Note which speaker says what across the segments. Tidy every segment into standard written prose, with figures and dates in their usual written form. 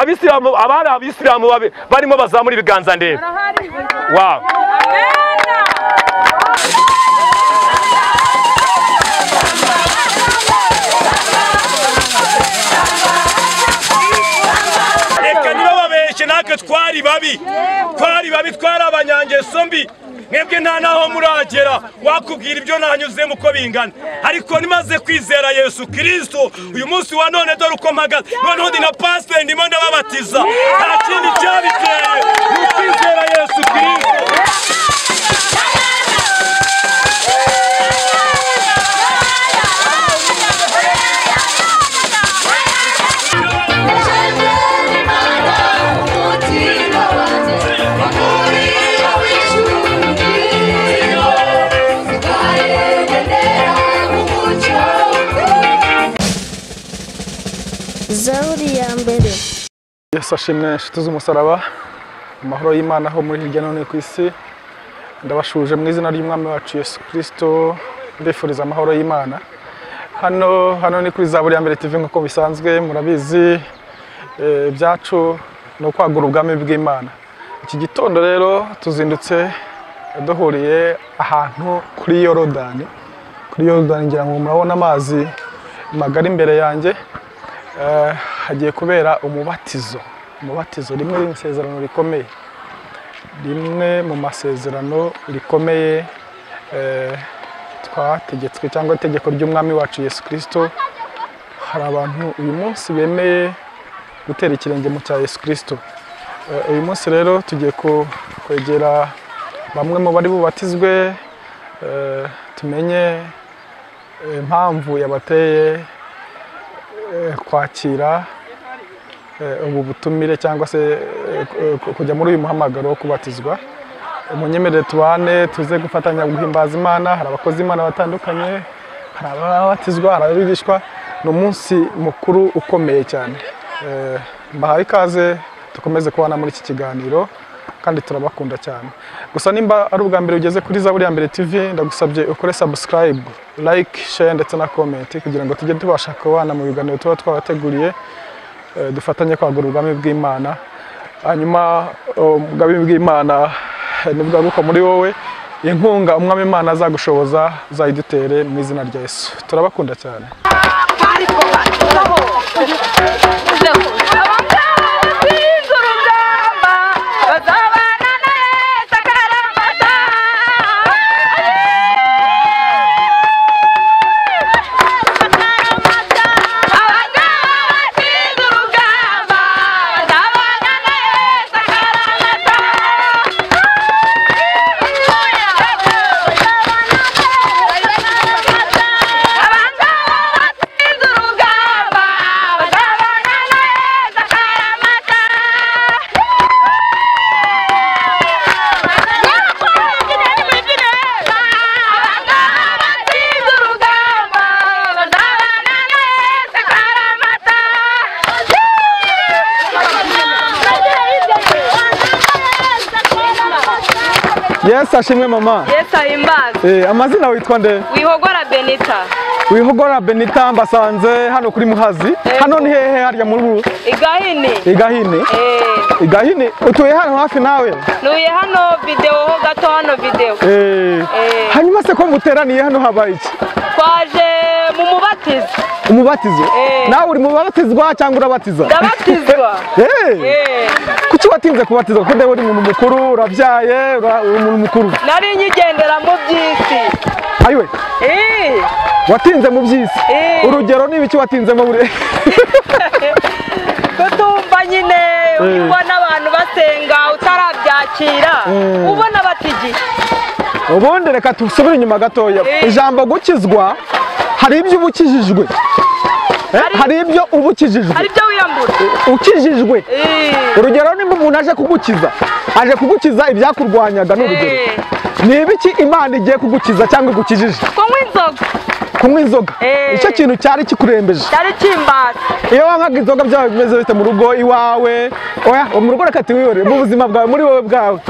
Speaker 1: abisilamu abana abisilamu barimo bazamura ibiganza ndebe. Wow. Reka niba babeshye natwe twari babi twari abanyangeso mbi. Mwebwe nta naho muragera wakubwira ibyo nanyuze muko bingana, ariko nimaze kwizera Yesu Kristo uyu munsi wa none dore uko mpagaze, noneho ndi na pastor ndimo ndababatiza, nta kindi cyabiteye ni kwizera Yesu Kristo.
Speaker 2: Zaburi ya mbere.
Speaker 3: Yesu ashimwe inshuti z'umusaraba, amahoro y'Imana aho muri hirya no hino ku isi. Ndabashuje mu izina ry'umwami wacu Yesu Kristo, ndifuriza amahoro y'Imana. Hano ni kuri Zaburi ya mbere TV nk'uko bisanzwe murabizi, byacu no kwagura ubwami bw'Imana. Iki gitondo rero tuzindutse duhuriye ahantu kuri Yorodani. Kuri Yorodani ngira ngo murabona amazi magari imbere yanjye. Hagiye kubera umubatizo rimwe n'isezerano rikomeye, rimwe mu masezerano rikomeye twategetswe cyangwa itegeko ry'umwami wacu Yesu Kristo. Hari abantu uyu munsi bemeye gutera ikirenge mu cya Yesu Kristo. Uyu munsi rero tugiye kwegera bamwe mu bari bubatizwe, tumenye impamvu yabateye kwakira ubu butumire cyangwa se kujya muri uyu muhamagaro wo kubatizwa. Munyemerere tubane tuze gufatanya guhimbaza Imana. Hari abakozi Imana batandukanye, hari ababatizwa, hari abigishwa. Ni umunsi mukuru ukomeye cyane. Mbahaye ikaze dukomeze kubana muri iki kiganiro kandi turabakunda cyane. Gusa nimba ari ubwa mbere ugeze kuri Zaburi ya mbere TV, ndagusabye ukore subscribe, like, share ndetse na comment kugira ngo tujye tubasha kubana mu biganiro tuba twabateguriye, dufatanye kwagura ubwami bw'Imana. Hanyuma ubwami bw'Imana nibwaguka muri wowe, inkunga umwami Imana azagushoboza zayidutere mu izina rya Yesu. Turabakunda cyane. Yes, ashimwe mama.
Speaker 4: Yes, ahimbaze.
Speaker 3: Amazina witwa nde?
Speaker 4: Wihogora Benita.
Speaker 3: Wihogora Benita, mbasanze hano kuri Muhazi. Hano ni hehe harya muri
Speaker 4: Igahini.
Speaker 3: Igahini. Igahini. Utuye hano hafi nawe?
Speaker 4: Nuye hano video ho gato hano video.
Speaker 3: Hanyuma se ko muteraniye hano habaye iki?
Speaker 4: Twaje mu mubatizo.
Speaker 3: Umubatizo? Nawe uri mu babatizwa cyangwa urabatiza?
Speaker 4: Ndabatizwa.
Speaker 3: Kuki watinze kubatiza? Kuko ndewe uri umuntu mukuru, urabyaye, uri umuntu mukuru.
Speaker 4: Nari nyigendera mu by'isi.
Speaker 3: Ayiwe. Watinze mu by'isi. Urugero ni ibiki watinzemo buri?
Speaker 4: Kutumva nyine ubona abantu basenga utarabyakira, ubona batigi.
Speaker 3: Ubundi reka tusubire inyuma gatoya. Ijambo gukizwa hari ibyo ubukijijwe. Hari ibyo ubukijijwe.
Speaker 4: Hari ibyo wiyambura.
Speaker 3: Ukijijwe. Urugero nimba umuntu aje kugukiza ibyakurwanyaga n'urugero. Ni ibiki Imana igiye kugukiza cyangwa igukijije?
Speaker 4: Kunywa inzoga.
Speaker 3: Kunywa inzoga. Icyo kintu cyari kikurembeje.
Speaker 4: Cyari kimbata.
Speaker 3: Iyo wankaga inzoga byawe bimeze bite mu rugo iwawe? Oya, mu rugo reka tiwiyore mu buzima bwawe muri wowe bwawe.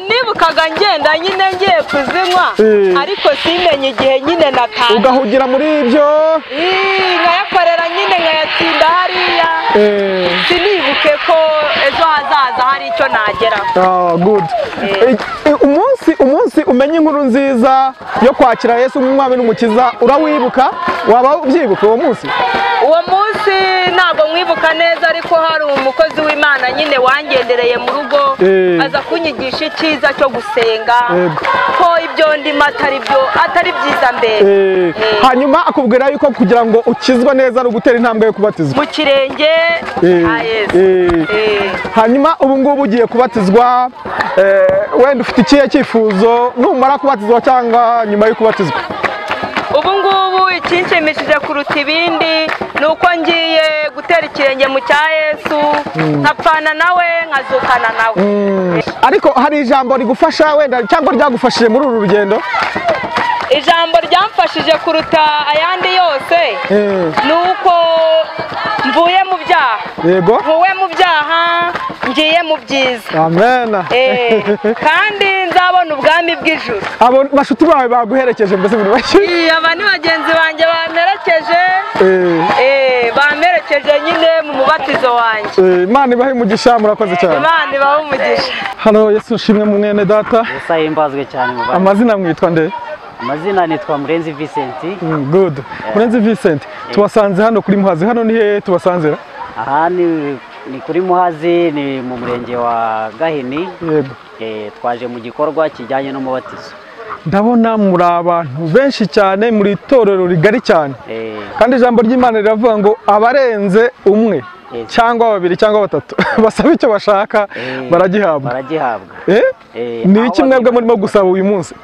Speaker 4: Nibukaga ngenda nyine ngiye kuzinywa, ariko simenye igihe nyine nataye.
Speaker 3: Ugahugira muri ibyo?
Speaker 4: Nkayakorera nyine nkayatsinda hariya. Sinibuka. nibuke ko ejo hazaza hari icyo nageraho.
Speaker 3: Good. Umunsi umenye inkuru nziza yo kwakira Yesu nk'umwami n'umukiza urawibuka? Waba ubyibuka uwo munsi?
Speaker 4: Uwo munsi ntabwo mwibuka neza, ariko hari umukozi w'Imana nyine wangendereye mu rugo aza kunyigisha icyiza cyo gusenga, ko ibyo ndimo atari byiza mbere.
Speaker 3: Hanyuma akubwira yuko kugira ngo ukizwe neza ari ugutera intambwe yo kubatizwa
Speaker 4: mu kirenge cya Yesu.
Speaker 3: Hanyuma ubu ngubu ugiye kubatizwa, wenda ufite ikihe cyifuzo numara kubatizwa cyangwa nyuma yo kubatizwa?
Speaker 4: Ubu ngubu ikinshimishije kuruta ibindi ni uko ngiye gutera ikirenge mu cya Yesu, nkapfana nawe nkazukana nawe.
Speaker 3: Ariko hari ijambo rigufasha wenda cyangwa ryagufashije muri uru rugendo?
Speaker 4: Ijambo ryamfashije kuruta ayandi yose ni uko mvuye mu byaha.
Speaker 3: Yego.
Speaker 4: Mvuye mu byaha ngiye mu byiza.
Speaker 3: Amen.
Speaker 4: Kandi nzabona ubwami bw'ijuru.
Speaker 3: Abo bashuti bawe baguherekeje mbese muri bake?
Speaker 4: Aba ni bagenzi banjye bamerekeje. Bamerekeje nyine mu mubatizo wanjye.
Speaker 3: Imana ibahe umugisha, murakoze cyane.
Speaker 4: Imana ibahe umugisha.
Speaker 3: Hano Yesu nshimwe mu mwene data.
Speaker 2: Yesu ahimbazwe cyane mu Bwana.
Speaker 3: Amazina mwitwa nde?
Speaker 2: Amazina nitwa Murenzi Vincent.
Speaker 3: Good. Murenzi Vincent. Tubasanze hano kuri Muhazi. Hano ni he tubasanzira?
Speaker 2: Aha ni kuri Muhazi, ni mu murenge wa Gahini.
Speaker 3: Yego.
Speaker 2: Twaje mu gikorwa kijyanye n'umubatizo.
Speaker 3: Ndabona muri abantu benshi cyane, muri itorero rigari cyane. Kandi ijambo ry'Imana riravuga ngo abarenze umwe cyangwa babiri cyangwa batatu basaba icyo bashaka baragihabwa. Ni iki mwebwe murimo gusaba uyu munsi?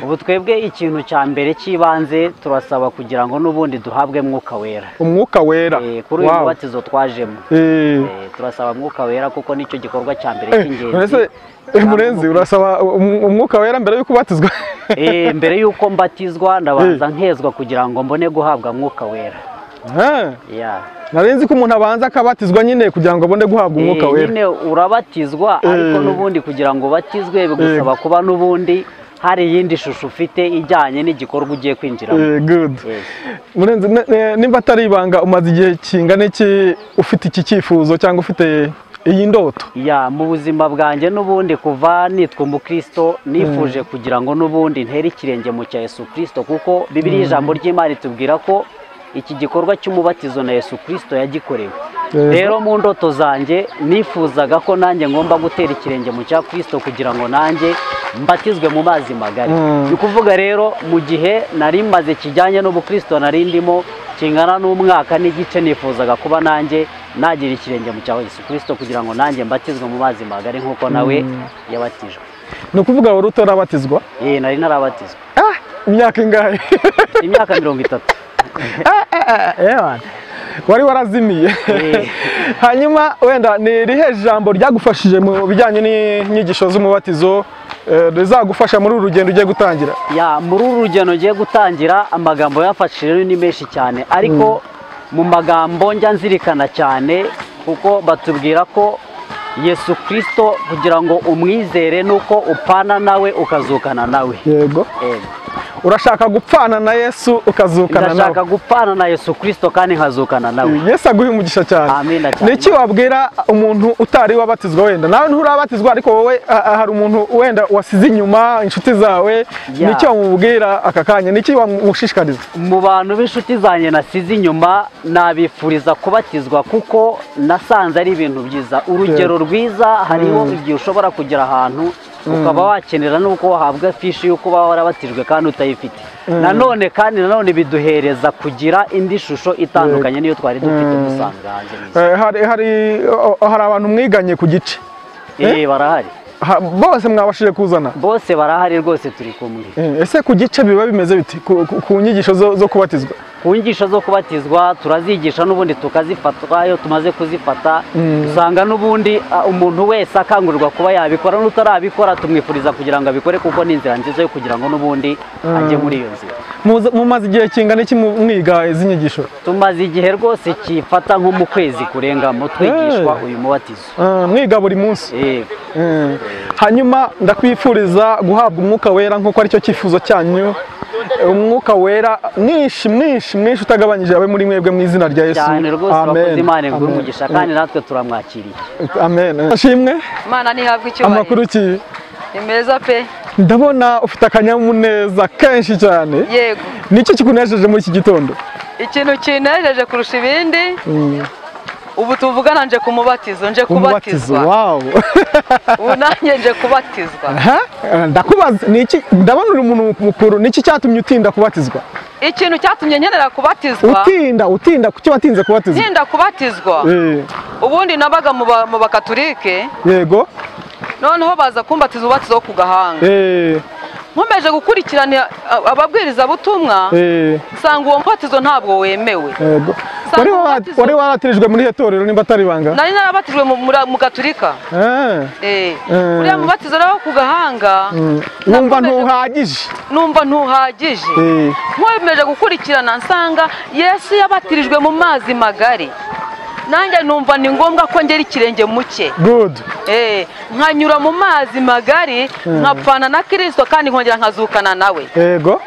Speaker 2: Ubu twebwe ikintu cya mbere cy'ibanze turasaba kugira ngo n'ubundi duhabwe Mwuka Wera.
Speaker 3: Umwuka Wera.
Speaker 2: Kuri uyu mubatizo twajemo. Turasaba Mwuka Wera kuko nicyo gikorwa cya mbere cy'ingenzi.
Speaker 3: Murenzi, urasaba Umwuka Wera mbere yo kubatizwa?
Speaker 2: Mbere yuko mbatizwa ndabanza nkezwa kugira ngo mbone guhabwa Mwuka Wera.
Speaker 3: Narenzi ko umuntu abanza akabatizwa nyine kugira ngo abone guhabwa Umwuka Wera.
Speaker 2: Nyine urabatizwa, ariko n'ubundi kugira ngo batizwe bigusaba kuba n'ubundi hari iyindi shusho ufite ijyanye n'igikorwa ugiye kwinjiramo.
Speaker 3: Good. Murenzi, nimba atari ibanga umaze igihe kingana iki ufite iki cyifuzo cyangwa ufite iyi ndoto?
Speaker 2: Mu buzima bwanjye n'ubundi kuva nitwa umukristo nifuje kugira ngo n'ubundi ntere ikirenge mu cya Yesu Kristo, kuko Bibiliya ijambo ry'Imana itubwira ko iki gikorwa cy'umubatizo na Yesu Kristo yagikorewe. Rero mu ndoto zanjye nifuzaga ko nanjye ngomba gutera ikirenge mu cya Kristo kugira ngo nanjye mbatizwe mu mazi magari. Ni kuvuga rero mu gihe nari maze kijyanye n'ubukristo nari ndimo kingana n'umwaka n'igice, nifuzaga kuba nanjye nagira ikirenge mu cya Yesu Kristo kugira ngo nanjye mbatizwe mu mazi magari nk'uko nawe yabatijwe.
Speaker 3: Ni ukuvuga wari utarabatizwa?
Speaker 2: Nari narabatizwa.
Speaker 3: Imyaka ingahe?
Speaker 2: Imyaka 30.
Speaker 3: Wari warazimiye. Hanyuma wenda ni irihe jambo ryagufashije mu bijyanye n'inyigisho z'umubatizo rizagufasha muri uru rugendo ugiye gutangira?
Speaker 2: Muri uru rugendo ugiye gutangira amagambo yafashije ni menshi cyane, ariko mu magambo njya nzirikana cyane kuko batubwira ko Yesu Kristo kugira ngo umwizere nuko upana nawe ukazukana nawe.
Speaker 3: Yego. Urashaka gupfana na Yesu ukazukana nawe?
Speaker 2: Ndashaka gupfana na Yesu Kristo kandi nkazukana nawe.
Speaker 3: Yesu aguhe umugisha cyane.
Speaker 2: Amina cyane.
Speaker 3: Niki wabwira umuntu utari wabatizwa wenda? Nawe nturabatizwa ariko wowe hari umuntu wenda wasize inyuma inshuti zawe, niki wamubwira aka kanya? Niki wamushishikariza?
Speaker 2: Mu bantu b'inshuti zanjye nasize inyuma nabifuriza kubatizwa kuko nasanze ari ibintu byiza. Urugero rwiza, hariho igihe ushobora kugera ahantu ukaba wakenera nuko wahabwa fishi yuko uba warabatijwe kandi utayifite. Nanone biduhereza kugira indi shusho itandukanye niyo twari dufite dusanzwe hanze.
Speaker 3: Hari abantu mwiganye ku gice?
Speaker 2: Barahari.
Speaker 3: Bose mwabashije kuzana?
Speaker 2: Bose barahari rwose, turi kumwe.
Speaker 3: Ese ku gice biba bimeze biti ku nyigisho zo kubatizwa?
Speaker 2: Ku nyigisho zo kubatizwa turazigisha n'ubundi tukazifata. Iyo tumaze kuzifata usanga n'ubundi umuntu wese akangurirwa kuba yabikora, n'utarabikora tumwifuriza kugira ngo abikore kuko ni inzira nziza yo kugira ngo n'ubundi ajye muri iyo nzira.
Speaker 3: Mumaze igihe kingana iki mwiga izi nyigisho?
Speaker 2: Tumaze igihe rwose kifata nko mu kwezi kurengamo twigishwa uyu mubatizo.
Speaker 3: Mwiga buri munsi? Hanyuma ndakwifuriza guhabwa Umwuka Wera nk'uko aricyo cyifuzo cyanyu umwuka wera mwinshi utagabanyije abe muri mwebwe mu izina rya Yesu.
Speaker 2: cyane rwose urakoze Imana iguhe umugisha kandi natwe turamwakiriye.
Speaker 3: Amen. Ashimwe.
Speaker 4: Imana ntihabwe icyubahiro.
Speaker 3: Amakuru ki?
Speaker 4: Ni meza pe.
Speaker 3: Ndabona ufite akanyamuneza kenshi cyane.
Speaker 4: Yego.
Speaker 3: Niki kikunejeje muri iki gitondo?
Speaker 4: Ikintu kinejeje kurusha ibindi. Ubu tuvugana nje kumubatizo, nje kubatizwa.
Speaker 3: Wow.
Speaker 4: Ubu nanjye nje kubatizwa.
Speaker 3: Ndakubaza niki, ndabona uri umuntu mukuru, niki cyatumye utinda kubatizwa?
Speaker 4: Ikintu cyatumye nkenera kubatizwa.
Speaker 3: Utinda kuki watinze kubatizwa?
Speaker 4: Ntinda kubatizwa. Ubundi nabaga mu bakatolike.
Speaker 3: Yego.
Speaker 4: Noneho baza kumbatiza ubatizo wo ku Gahanga. Nkomeje gukurikirana ababwiriza butumwa. Sanga uwo mubatizo ntabwo wemewe.
Speaker 3: Yego. Wari waratirijwe muri hetorero nimba atari banga?
Speaker 4: Nari narabatijwe mu Gatolika. Uriya mubatizo rero ku Gahanga
Speaker 3: numva ntuhagije.
Speaker 4: Nkomeje gukurikirana nsanga Yesu yabatirijwe mu mazi magari. Nanjye numva ni ngombwa ko ngera ikirenge muke.
Speaker 3: Good.
Speaker 4: Nkanyura mu mazi magari nkapfana na Kristo kandi nkongera nkazukana nawe.
Speaker 3: Yego.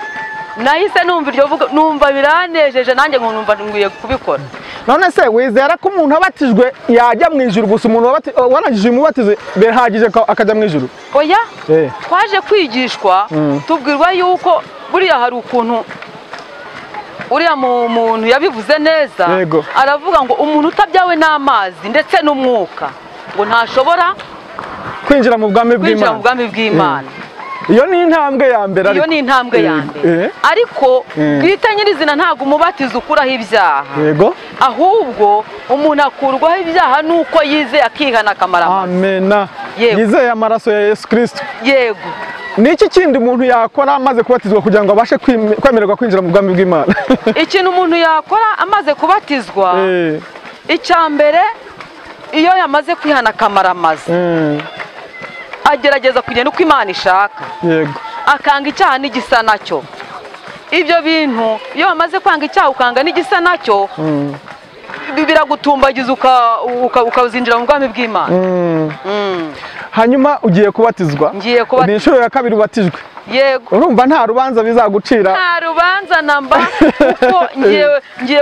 Speaker 4: Nahise numva iryo vuga, numva biranejeje nanjye nkumva ngwiye kubikora.
Speaker 3: None se wizera ko umuntu abatijwe yajya mu ijuru gusa umuntu warangije umubatizo behagije akajya mu ijuru?
Speaker 4: Oya. Twaje kwigishwa tubwirwa yuko buriya hari ukuntu uriya muntu yabivuze neza. Aravuga ngo umuntu utabyawe n'amazi ndetse n'umwuka ngo ntashobora
Speaker 3: kwinjira mu bwami
Speaker 4: bw'Imana.
Speaker 3: Iyo ni intambwe ya mbere.
Speaker 4: Ariko bwite nyirizina ntabwo umubatizo ukuraho ibyaha.
Speaker 3: Yego.
Speaker 4: Ahubwo umuntu akurwaho ibyaha nuko yizeye akihana akamara amaraso.
Speaker 3: Amen. Yizeye amaraso ya Yesu Kristo.
Speaker 4: Yego.
Speaker 3: Niki kindi umuntu yakora amaze kubatizwa kugira ngo abashe kwemererwa kwinjira mu bwami bw'Imana?
Speaker 4: Ikintu umuntu yakora amaze kubatizwa, icya mbere iyo yamaze kwihana akamaramaza, agerageza kugenda uko Imana ishaka.
Speaker 3: Yego.
Speaker 4: Akanga icyaha n'igisa nacyo. Ibyo bintu iyo wamaze kwanga icyaha ukanga n'igisa nacyo, biragutumbagiza ukazinjira mu bwami bw'Imana. Hanyuma
Speaker 3: ugiye kubatizwa? Ni inshuro ya kabiri ubatijwe?
Speaker 4: Yego.
Speaker 3: Urumva nta rubanza bizagucira?
Speaker 4: Nta rubanza namba kuko ngiye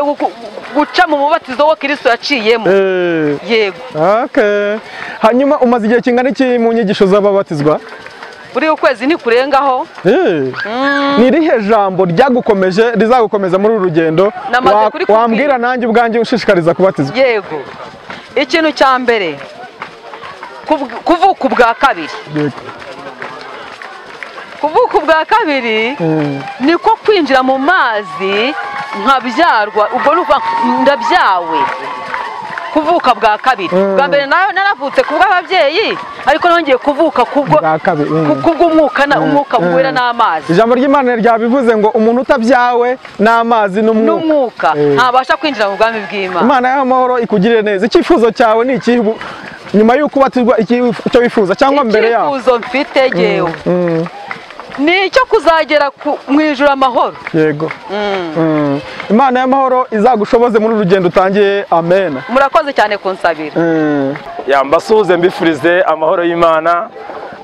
Speaker 4: guca mu mubatizo wo Kristo yaciyemo. Yego.
Speaker 3: Okay. Hanyuma umaze igihe kingana iki mu nyigisho z'ababatizwa?
Speaker 4: Buri ukwezi ni kurengaho.
Speaker 3: Ni irihe jambo ryagukomeje rizagukomeza muri uru rugendo wambwira nanjye ubwanjye ushishikariza kubatizwa?
Speaker 4: Yego. Ikintu cya mbere kuvuka ubwa kabiri.
Speaker 3: Yego.
Speaker 4: Kuvuka ubwa kabiri niko kwinjira mu mazi nkabyarwa, ubwo nuko ndabyawe. Kuvuka bwa kabiri. Bwa mbere nayo naravutse kubw'ababyeyi, ariko nongeye kuvuka kubw'umwuka wera n'amazi.
Speaker 3: Ijambo ry'Imana ryabivuze ngo umuntu utabyawe n'amazi
Speaker 4: n'umwuka ntabasha kwinjira mu bwami bw'Imana.
Speaker 3: Imana y'amahoro ikugirire neza. Icyifuzo cyawe ni iki nyuma y'uko ubatizwa, icyo wifuza cyangwa mbere yaho?
Speaker 4: Icyifuzo mfite jewe ni icyo kuzagera mu ijuru amahoro.
Speaker 3: Yego. Imana y'amahoro izagushoboze muri urugendo utangiye. Amen.
Speaker 4: Murakoze cyane kunsabira.
Speaker 1: Mbasuhuze mbifurize amahoro y'Imana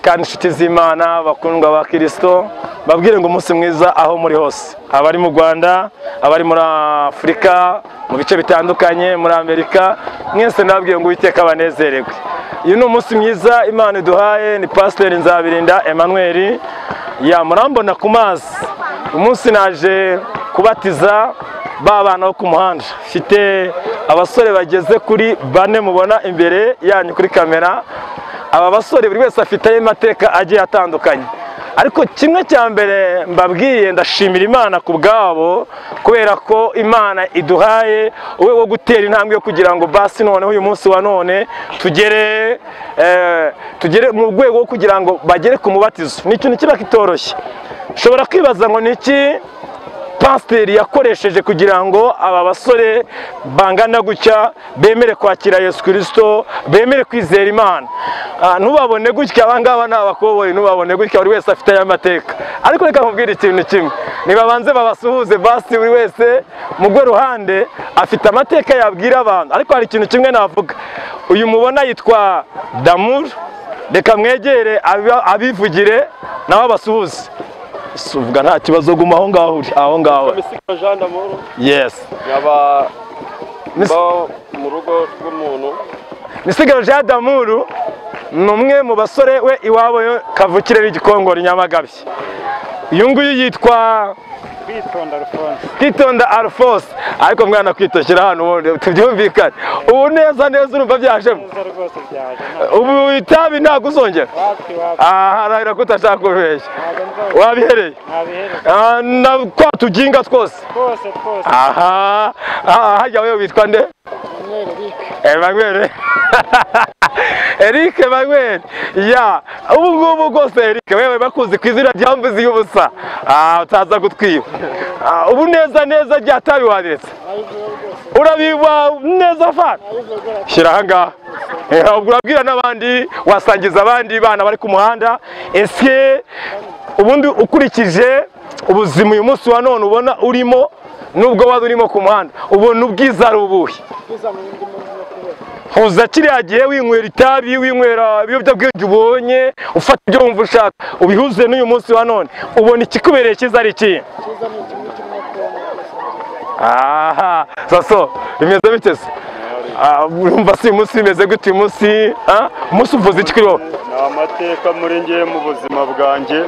Speaker 1: kandi inshuti z'Imana bakundwa ba Kristo, babwire ngo umunsi mwiza aho muri hose, abari mu Rwanda, abari muri Afurika, mu bice bitandukanye, muri Amerika, mwese nababwiye ngo Uwiteka abanezererwe. Uyu ni umunsi mwiza Imana iduhaye. Ni Pasteur Nzabirinda Emmanuel. Murambona ku mazi. Umunsi naje kubatiza bana bo ku muhanda. Mfite abasore bageze kuri 4 mubona imbere yanyu kuri kamera. Aba basore buri wese afite amateka agiye atandukanye, ariko kimwe cya mbere mbabwiye ndashimira Imana ku bwabo, kubera ko Imana iduhaye uwe wo gutera intambwe yo kugira ngo basi noneho uyu munsi wa none tugere mu rwego kugira ngo bagere ku mubatizo. Ni ikintu kiba kitoroshye. Ushobora kwibaza ngo niki Pasteur yakoresheje kugira ngo aba basore bangana gutya bemere kwakira Yesu Kristo, bemere kwizera Imana. Ntubabone gutya abangaba n'abakoboyi, ntubabone gutya buri wese afite amateka. Ariko reka nkubwire ikintu kimwe, nibabanze babasuhuze basi buri wese mu gwe ruhande afite amateka yabwira abantu. Ariko hari ikintu kimwe navuga, uyu mubona yitwa Damur, reka mwegere abivugire nawe abasuhuze. uvuga nta kibazo, guma aho ngaho uri aho ngaho. Yes.
Speaker 5: Yaba mu rugo rw'umuntu.
Speaker 1: Misigaro Jean d'Amour ni umwe mu basore we iwabo kavukire w'Igikongoro Nyamagabe. Uyu nguyu yitwa Kwitonda Alphonse, ariko mwana kwitoshyira hano tubyumvikane. Ubu neza urumva byajemo. Ubu itabi ntabwo uzongera. Harahira ko utashaka kubeshya. Wabihereye? Na kwa tuginga twose. Aha, hajya wewe witwa nde? Emmanuel. Eric Emmanuel. Ya, ubu ngubu rwose Eric wewe bakuzi ku izina rya mvuzi y'ubusa. Utaza gutwiba. Ubu neza ryatabi wadiretse. Urabiba neza fana. Shyira hanga. Urabwira n'abandi, wasangiza abandi bana bari ku muhanda. Ese ubundi ukurikije ubuzima uyu munsi wa none ubona urimo nubwo waba urimo ku muhanda, ubona ubwiza ari ubuhe? Huza kiriya gihe winywera itabi, winywera ibiyobyabwenge ubonye, ufata ibyo wumva ushaka, ubihuze n'uyu munsi wa none, ubona ikikubereye cyiza ari ikihe? Aha, so bimeze bite se? Urumva si umunsi bimeze gute uyu munsi? Umunsi uvuze iki kuri wowe?
Speaker 5: Ni amateka muri ngiye mu buzima bwanjye,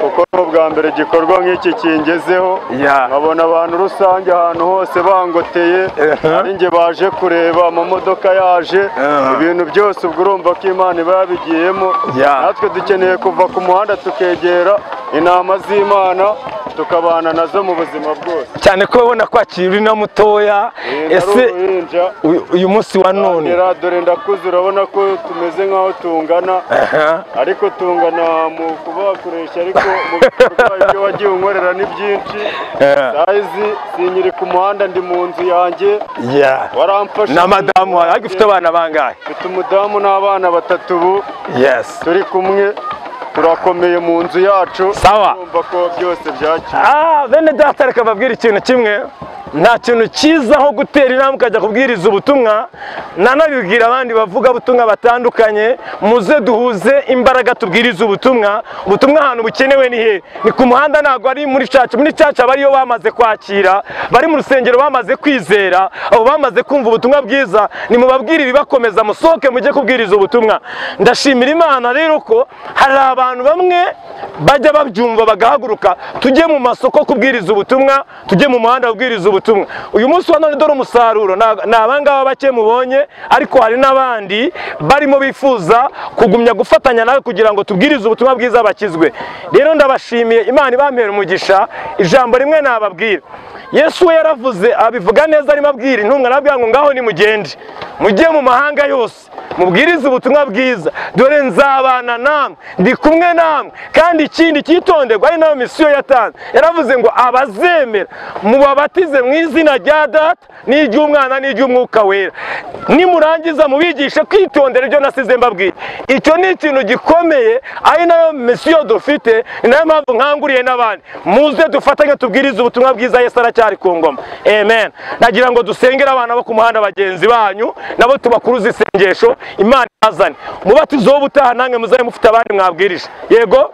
Speaker 5: kuko bwa mbere igikorwa nk'iki kingezeho, nkabona abantu rusange ahantu hose bangoteye, ari nge baje kureba amamodoka yaje, ibintu byose ubwo urumva ko Imana iba yabigiyemo. Natwe dukeneye kuva ku muhanda tukegera inama z'Imana tukabana nazo mu buzima bwose, cyane ko ubona kwakira uri na mutoya. Ese uyu munsi wa none dore ndakuze, urabona ko tumeze nk'aho tungana, ariko tungana mu kubakoresha, ariko mu bikorwa ibyo wagiye unkorera ni byinshi. Sayizi sinyiri ku muhanda, ndi mu nzu yanjye. Waramfashe na madamu wawe, ariko ufite abana bangahe? Mfite umudamu n'abana 3 ubu. Turi kumwe, turakomeye mu nzu yacu. Sawa, urumva ko byose byakira. Bene data, reka babwira ikintu kimwe, nta kintu cyiza nko gutera inama ukajya kubwiriza ubutumwa. Nanabibwira abandi bavuga ubutumwa batandukanye, muze duhuze imbaraga tubwiriza ubutumwa. Ubutumwa ahantu bukenewe ni he? Ni ku muhanda, ntabwo ari muri church. Muri church abariyo bamaze kwakira, bari mu rusengero bamaze kwizera, abo bamaze kumva ubutumwa bwiza, ni mubabwira ibibakomeza, musohoke mujye kubwiriza ubutumwa. Ndashimira Imana rero ko hari abantu bamwe bajya babyumva bagahaguruka, tujye mu masoko kubwiriza ubutumwa, tujye mu muhanda kubwiriza ubutumwa. Uyu munsi wa none dore umusaruro ni abangaba bake mubonye, ariko hari n'abandi barimo bifuza kugumya gufatanya nawe kugira ngo tubwirize ubutumwa bwiza bakizwe. Rero ndabashimiye, Imana ibampera umugisha. Ijambo rimwe nababwira, Yesu we yaravuze, abivuga neza, arimo abwira intumwa, arabwira ngo ngaho nimugende mujye mu mahanga yose mubwirize ubutumwa bwiza, dore nzabana namwe, ndi kumwe namwe, kandi ikindi cyitonderwa ari nayo misiyo yatanze. Yaravuze ngo abazemera mubabatize mu izina rya Data n'iry'Umwana n'iry'Umwuka Wera, nimurangiza mubigishe kwitondera ibyo nasize mbabwira. Icyo ni ikintu gikomeye, ari nayo misiyo dufite, ni nayo mpamvu nkanguriye n'abandi, muze dufatanye tubwirize ubutumwa bwiza. Yesu aracyari ku ngoma. Amen. Nagira ngo dusengere abana bo ku muhanda bagenzi banyu, nabo tubakuruza isengesho, Imana azane umubatizo w'ubutaha, nange muzaye mufite abandi mwabwirije. Yego,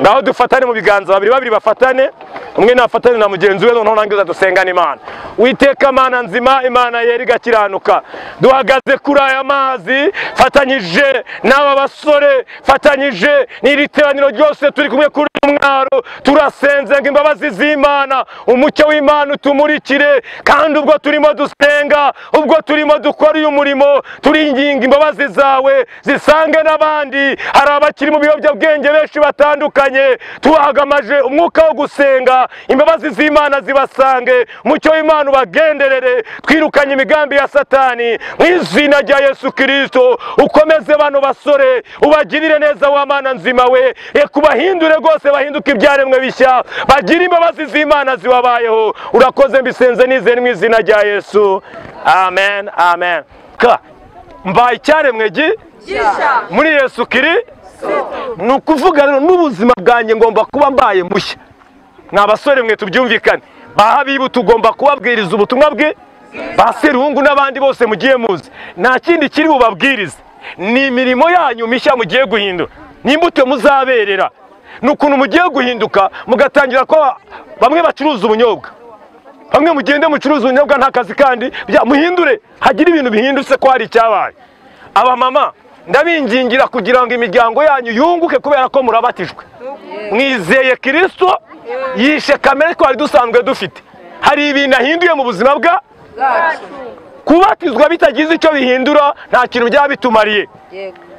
Speaker 5: ngaho dufatane mu biganza, babiri bafatane, umwe nafatane na mugenzi we, noneho nange uzadusengana Imana. Witeka Mana nzima, Imana yera igakiranuka, duhagaze kuri aya mazi, fatanyije n'aba basore, fatanyije n'iri teraniro ryose, turi kumwe kuri umwaro, turasenze ngo imbabazi z'Imana, umucyo w'Imana utumurikire, kandi ubwo turimo dusenga, ubwo turimo dukora uyu murimo, turinginga imbabazi zawe zisange n'abandi. Hari abakiri mu biyobyabwenge benshi batandukanye, tuhagamaje umwuka wo gusenga, imbabazi z'Imana zibasange, umucyo w'Imana ubagenderere, twirukanye imigambi ya Satani mu izina rya Yesu Kristo. Ukomeze bano basore, ubagirire neza wa Mana nzima we, reka ubahindure rwose, bahinduke ibyaremwe bishya, bagire imbabazi z'Imana zibabayeho. Urakoze, mbisenze nizeye mu izina rya Yesu. Amen, amen. Mbaye icyaremwe gisha muri Yesu Kristo. Ni ukuvuga rero n'ubuzima bwanjye ngomba kuba mbaye mushya. Mwa basore mwe tubyumvikane, bahabibu tugomba kubabwiriza ubutumwa bwe, baserungu n'abandi bose mugiye muzi. Nta kindi kiri bubabwirize, ni imirimo yanyu mishya mugiye guhindura, n'imbuto muzaberera.
Speaker 1: nukuntu mugiye guhinduka mugatangira ko bamwe bacuruza ubunyobwa bamwe mugende mucuruza ubunyobwa nta kazi kandi muhindure hagira ibintu bihindutse ko hari icyabaye aba mama ndabingingira kugira ngo imiryango yanyu yunguke kubera ko murabatijwe mwizeye Kristo yishe kamere twari dusanzwe dufite hari ibintu ahinduye mu buzima bwa kubatizwa bitagize icyo bihindura nta kintu byaba bitumariye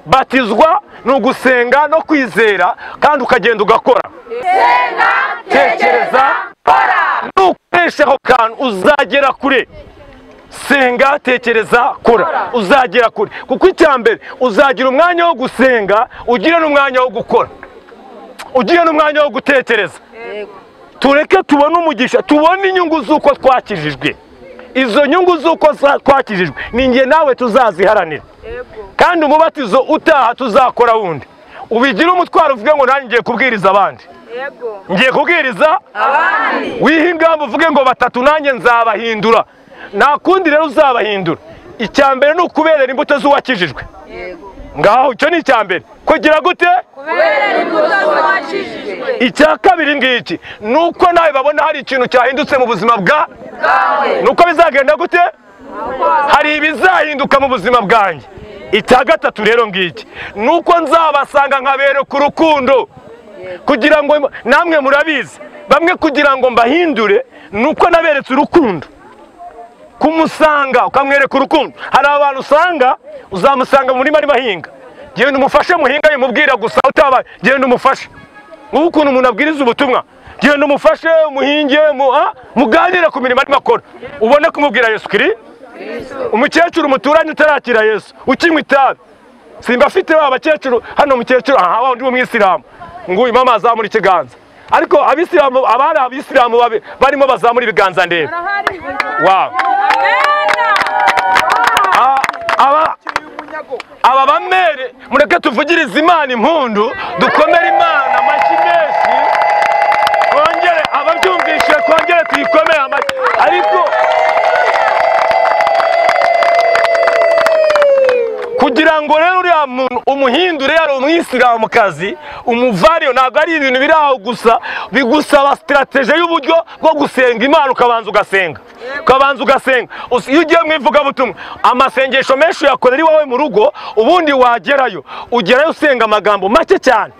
Speaker 1: batizwa ni ugusenga no kwizera kandi ukagenda ugakora
Speaker 4: senga
Speaker 1: tekereza
Speaker 4: kora
Speaker 1: nukoresheho kantu uzagera kure senga tekereza kora uzagera kure kuko icyambere uzagira umwanya wo gusenga ugire n'umwanya wo gukora ugire n'umwanya wo gutekereza tureke tubone umugisha tubone inyungu z'uko twakijijwe izo nyungu z'uko twakijijwe ni njye nawe tuzaziharanira kandi umubatizo utaha tuzakora wundi ubigira umutwaro uvuge ngo nanjye ngiye kubwiriza abandi ngiye kubwiriza abandi wiha ingamba uvuge ngo batatu nanjye nzabahindura nta kundi rero uzabahindura icyambere ni ukuberera imbuto z'uwakijijwe ngaho icyo ni icyambere kugira gute
Speaker 4: kuberera imbuto z'uwakijijwe
Speaker 1: icya kabiri ngiki ni uko nawe babona hari ikintu cyahindutse mu buzima bwawe ni uko bizagenda gute hari ibizahinduka mu buzima bwanjye icya gatatu rero ngiki ni uko nzabasanga nkabereka urukundo kugira ngo namwe murabizi bamwe kugira ngo mbahindure ni uko naberetse urukundo kumusanga ukamwereka urukundo hari abantu usanga uzamusanga muri mari mahinga genda umufashe muhinga yimubwira gusa utabaye genda umufashe nk'uko ukuntu umuntu abwiriza ubutumwa genda umufashe umuhinge muganira ku mirimo arimo akora ubone kumubwira Yesu Kristo umukecuru muturanye utarakira Yesu ukinywa itabi simba afite abakecuru hano umukecuru aha undi w'umwisilamu ngo imama azamura ikiganza ariko abisilamu abari abisilamu barimo bazamura ibiganza ndebe wow aba bamere mureke tuvugirize Imana impundu dukomere Imana amashyi menshi kongere ababyumvishe kongere tuyikomere amashyi ariko kugira ngo rero uriya muntu umuhindure yari umwisilamukazi umuvariyo ntabwo ari ibintu biri aho gusa bigusaba strategy y'uburyo bwo gusenga Imana ukabanza ugasenga iyo ugiye mu ivugabutumwa amasengesho menshi uyakorera iwawe mu rugo ubundi wagerayo ugerayo usenga amagambo make cyane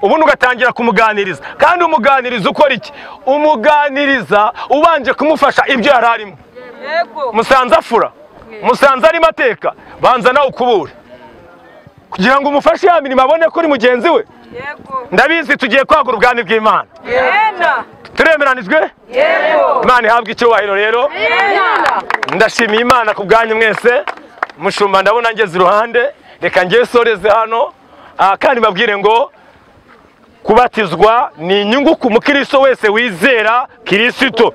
Speaker 1: ubundi ugatangira kumuganiriza kandi umuganiriza ukora iki umuganiriza ubanje kumufasha ibyo yari arimo musanze afura musanze arimo ateka banza nawe ukubure kugira ngo umufashe ya mirimo abone ko uri mugenzi we ndabizi tugiye kwagura ubwami bw'Imana turemeranijwe Imana ihabwa icyubahiro rero ndashimiye Imana ku bwanyu mwese mushumba ndabona ngeze iruhande reka ngiye soreze hano kandi babwire ngo kubatizwa ni inyungu ku mukristo wese wizera Kristo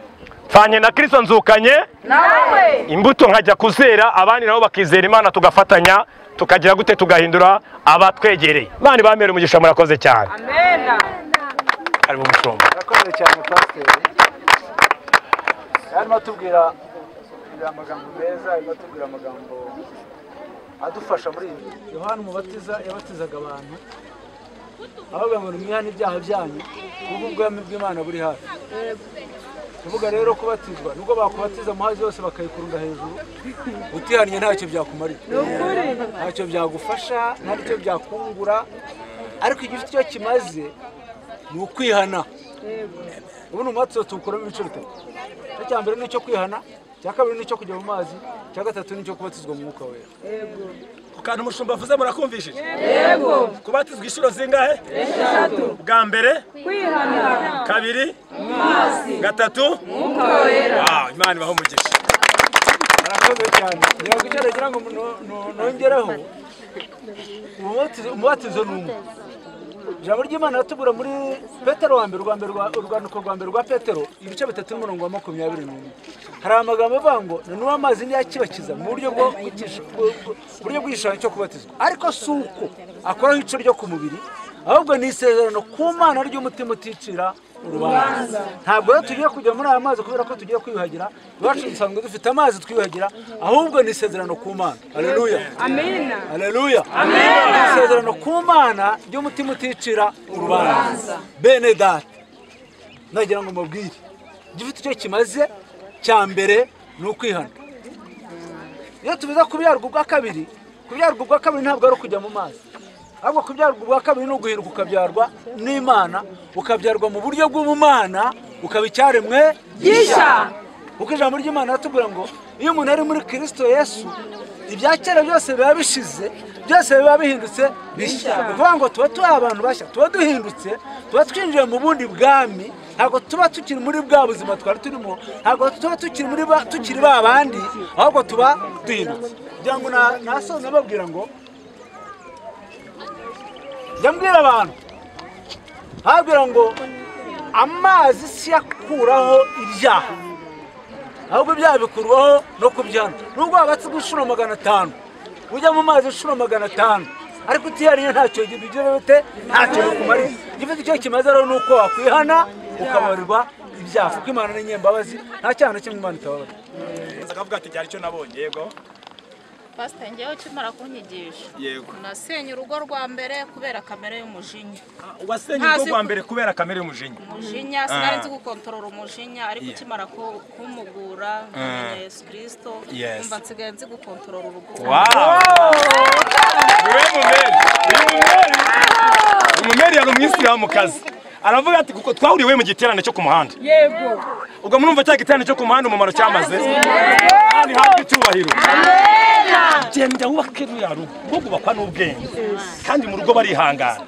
Speaker 1: fanye na Kristo nzukanye nawe imbuto nkajya kuzera abandi nabo bakizera Imana tugafatanya tukagira gute tugahindura abatwegereye Imana ibamere umugisha murakoze cyane amen ari mu mushumba
Speaker 6: murakoze cyane pastor yarimo tubwira amagambo meza yarimo tubwira amagambo adufasha muri Yohana umubatiza yabatizaga abantu avuga ngo mwihane ibyaha byanyu kuko ubwami bw'Imana buri hafi tuvuga rero kubatizwa nubwo bakubatiza muhazi yose bakayikurunda hejuru utihaniye ntacyo byakumarira ntacyo byagufasha ntacyo byakungura ariko igifite cyo kimaze ni ukwihana ubu ni umubatizo tuwukuramo ibice bitatu icya mbere ni icyo kwihana icya kabiri ni icyo kujya mu mazi icya gatatu ni icyo kubatizwa mu mwuka wera
Speaker 1: kandi umushumba avuze murakumvishije yego kubatizwa inshuro zingahe 3 bwa mbere kwihana kabiri mazi gatatu mwuka wera Imana ibaho umugisha
Speaker 6: murakoze cyane ngira ngo nongeraho umubatizo ni umwe ijambo ry'Imana ratubura muri Petero wa mbere urwandiko rwa mbere rwa Petero ibice 3:21 hari amagambo avuga ngo n'uwo amazi ni yakibakiza mu buryo bwo bw'igishushanyo cyo kubatizwa ariko suko akoraho ico ryo ku mubiri ahubwo ni isezerano ku Mana ry'umutima uticira urubanza. Ntabwo rero tugiye kujya muri aya mazi kubera ko tugiye kwiyuhagira, iwacu dusanzwe dufite amazi twiyuhagira, ahubwo ni isezerano ku Mana. Haleluya, amina, haleluya, amina. Isezerano ku Mana ry'umutima uticira urubanza. Bene data, nagira ngo mubwire, gifite icyo kimaze cya mbere ni ukwihana. Iyo tubiza kubyarwa ubwa kabiri, kubyarwa ubwa kabiri ntabwo ari ukujya mu mazi, ahubwo kubyarwa ubwa kabiri ni uguhinduka ukabyarwa n'Imana, ukabyarwa mu buryo bw'ubumana, ukaba icyaremwe gisha. Kuko ijambo ry'Imana ratubwira ngo iyo umuntu ari muri Kristo Yesu, ibya kera byose biba bishize, byose biba bihindutse bishya. Ni ukuvuga ngo tuba turi abantu bashya, tuba duhindutse, tuba twinjiye mu bundi bwami. Ntabwo tuba tukiri muri bwa buzima twari turimo, ntabwo tuba tukiri ba bandi, ahubwo tuba duhindutse. Kugira ngo nasoza nababwira ngo njya mbwira abantu, habwira ngo amazi si yakuraho ibyaha, ahubwo ibyaha bikurwaho no kubyana. Nubwo wabatse inshuro 500, ujya mu mazi inshuro 500, ariko utihariye ntacyo bigira bite, ntacyo bikumariye. Gifite icyo kimaze rero nuko wakwihana ukabarirwa ibyaha, kuko Imana ni nyembabazi, nta cyaha na kimwe Imana itababarira.
Speaker 1: Akavuga ati cyari cyo nabonye. Yego
Speaker 7: Pastor, njyewe ukimara kunyigisha,
Speaker 1: yego,
Speaker 7: nasenye urugo rwa mbere kubera kamere y'umujinya.
Speaker 1: Wasenye urugo rwa mbere kubera kamere y'umujinya?
Speaker 7: Umujinya sinari nzi gukontorora umujinya, ariko ukimara kumugura nkamenya Yesu Kristo, umva nsigaye nzi gukontorora urugo.
Speaker 1: Umumeri yari umwisilamukazi, aravuga ati kuko twahuriwe mu giterane cyo ku muhanda.
Speaker 4: Yego.
Speaker 1: Ubwo murumva cya giterane cyo ku muhanda umumaro cyamaze, kandi hafi icyubahiro. Genda wubake ruya rugo, rwo kubakwa n'ubwenge, kandi mu rugo barihangana.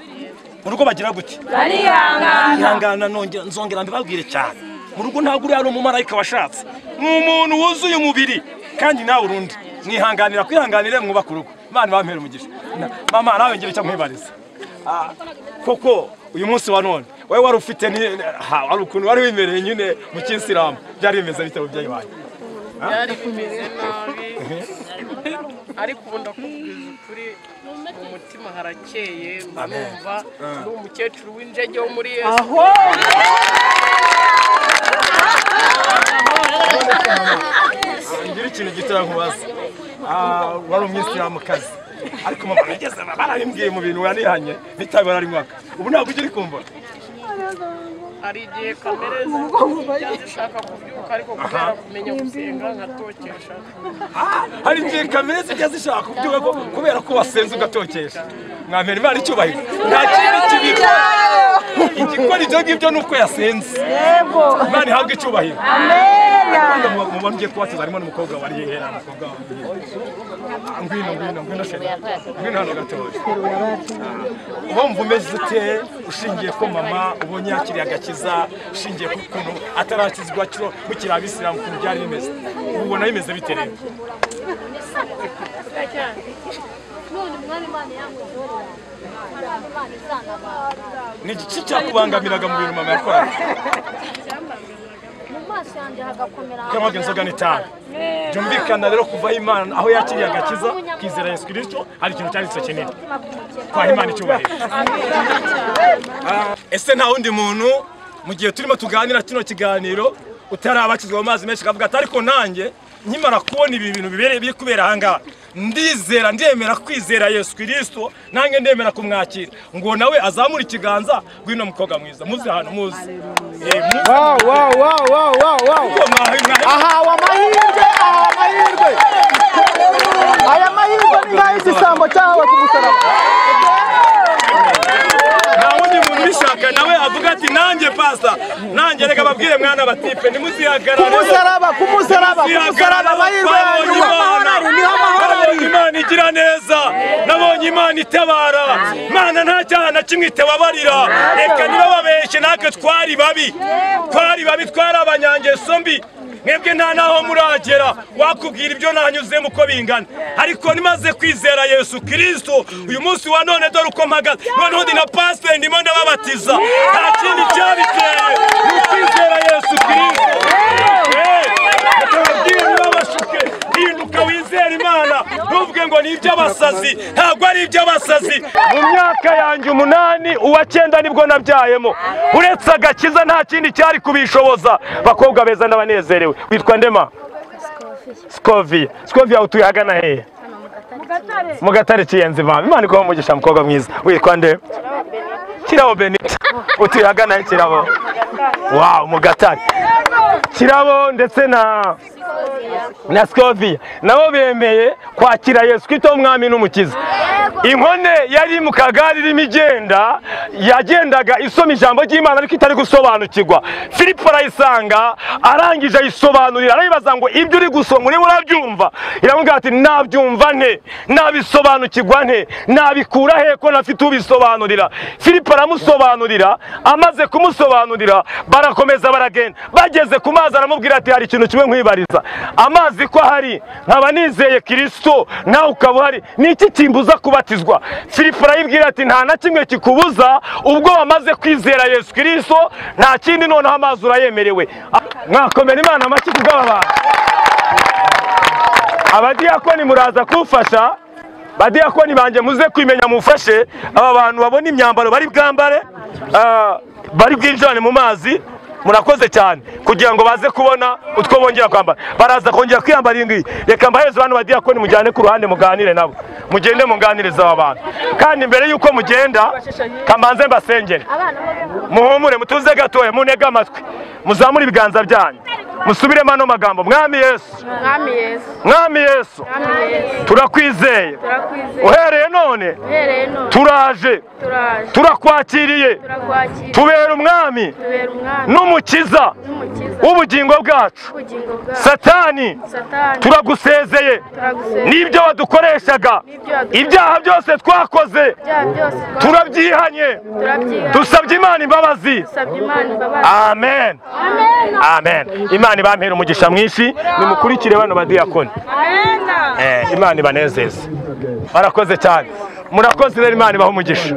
Speaker 1: Mu rugo bagira gute? Barihangana. Nzongera mbibabwire cyane, mu rugo ntabwo uri ari umumarayika washatse, n'umuntu wuzuye umubiri, kandi nawe urundi mwihanganira, kwihanganire mwubaka urugo. Imana bampera umugisha. Mama nawe ngira icyo nkwibariza. Koko uyu munsi wa none wewe wari ufite wari ukuntu wari wimereye nyine mu cy'Isilamu, byari bimeze bite ubyayi wawe?
Speaker 8: Byari kumeze nabi, ariko ubu ndakubwiza ukuri, umutima harakeye, ndumva ndi umukecuru w'injege wo muri Yesu.
Speaker 1: Ngira ikintu gitoya nkubaza, wari umwisilamukazi, ariko mama nageze barabimbwiye mu bintu wanihanye n'itabi bararinywaga, ubu ntabwo ugiri kumva?
Speaker 8: Hari igihe kamere zishaka kubyuka, ariko kubera kumenya gusenga nkatokesha.
Speaker 1: Hari igihe kamere zijya zishaka kubyuka kubera ko wasenze ugatokesha. Mwamera Imana icyubahiro, nta kindi kibi. Igikora ibyo ngibyo nuko yasenze. Imana ihabwe icyubahiro. Mubona ugiye kubatiza harimo n'umukobwa wari hehera, umukobwa ngwino sheri, ngwino hano gatoya. Ubumva umeze ute ushingiye ko mama ubonye yakiriye agakiza, ushingiye ku kuntu atarakizwa cyo mukiri abisilamu ku byari bimeze, ubona bimeze bite rero? Ni iki cyakubangamiraga mu bintu mama yakoraga? Kama genzoga n'itabi. Byumvikana rero kuva Imana aho yakiriye agakiza kizera Yesu Kristo, hari ikintu cyari kinini kwa Imana icyubahiro. Ese nta wundi muntu mu gihe turimo tuganira kino kiganiro utarabakizwa mu mazi menshi kavuga ati ariko nanjye nkimara kubona ibi bintu biri kubera ahangaha, ndemera kwizera Yesu Kristo, nange ndemera kumwakira, ngo nawe azamura ikiganza gwino mukobwa mwiza muze hano muze.
Speaker 3: Wow. Aha amahirwe. Aya mahirwe ni nk'igisambo cyawe ku musaraba.
Speaker 1: Bishaka nawe avuga ati nanjye Pastor, nanjye reka babwire mwana batipe nimuzihagarare
Speaker 3: ku musaraba amahirwe yanyu.
Speaker 1: Imana igira neza, nabonye Imana itabara, Imana nta cyaha na kimwe itababarira. Reka nibababeshye, natwe twari babi, twari abanyangeso mbi. Mwebwe nta naho muragera wakubwira ibyo nanyuzemo uko bingana, ariko nimaze kwizera Yesu Kristo uyu munsi wa none dore uko mpagaze, noneho ndi na pastor ndimo ndababatiza, nta kindi cyabiteye ni kwizera Yesu Kristo. Ndababwira babashuke, hinduka komeza wizere Imana ntuvuge ngo ni iby'abasazi ntabwo ari iby'abasazi mu myaka yanjye 8 uwa 9 nibwo nabyayemo uretse agakiza nta kindi cyari kubishoboza bakobwa beza n'abanezerewe witwa ndema Scovia utuye hagana hehe mu Gatare kiyenze mama Imana iko umugisha mukobwa mwiza witwa nde Kirabo Benita utuye hagana he Kirabo wow mu Gatare Kirabo ndetse na Scovia nabo bemeye kwakira Yesu Kristo umwami n'umukiza inkone yari mu kagari rimigenda yagendaga isoma ijambo ry'Imana ariko itari gusobanukirwa Filipo arayisanga arangije ayisobanurira arayibaza ngo ibyo uri gusoma uri urabyumva iramubwira ati nabyumva nte nabisobanukirwa nte nabikura he ko nafite ubisobanurira Filipo aramusobanurira amaze kumusobanurira barakomeza baragenda bageze ku mazi aramubwira ati hari ikintu kimwe nkwibariza amazi ko hari nkaba nizeye Kristo nawe ukaba hari niki kimbuza kubatizwa Filipo arayibwira ati nta na kimwe kikubuza ubwo wamaze kwizera Yesu Kristo nta kindi noneho amazi urayemerewe mwakomera Imana amashyi kubw'aba abadiyakoni muraza kufasha badiyakoni banje muze kwimenya mufashe aba bantu babona imyambaro bari bwambare bari bwinjirane mu mazi murakoze cyane kugira ngo baze kubona utwo bongera kwambara baraza kongera kwiyambara ingi reka mbahereze abantu badiyakoni mujyane ku ruhande muganire nabo mugende munganiriza aba bantu kandi mbere yuko mugenda kamanze mbasengere muhumure mutuze gatoya munega amatwi muzamura ibiganza byanyu musubiremo ano magambo mwami Yesu mwami Yesu turakwizeye uhereye none turaje turakwakiriye tubera umwami n'umukiza w'ubugingo bwacu Satani turagusezeye n'ibyo wadukoreshaga ibyaha byose twakoze turabyihanye dusabye Imana imbabazi amen amen Imana ibampera umugisha mwinshi nimukurikire bano badiyakoni Imana ibanezeze barakoze cyane murakoze rero Imana ibaha umugisha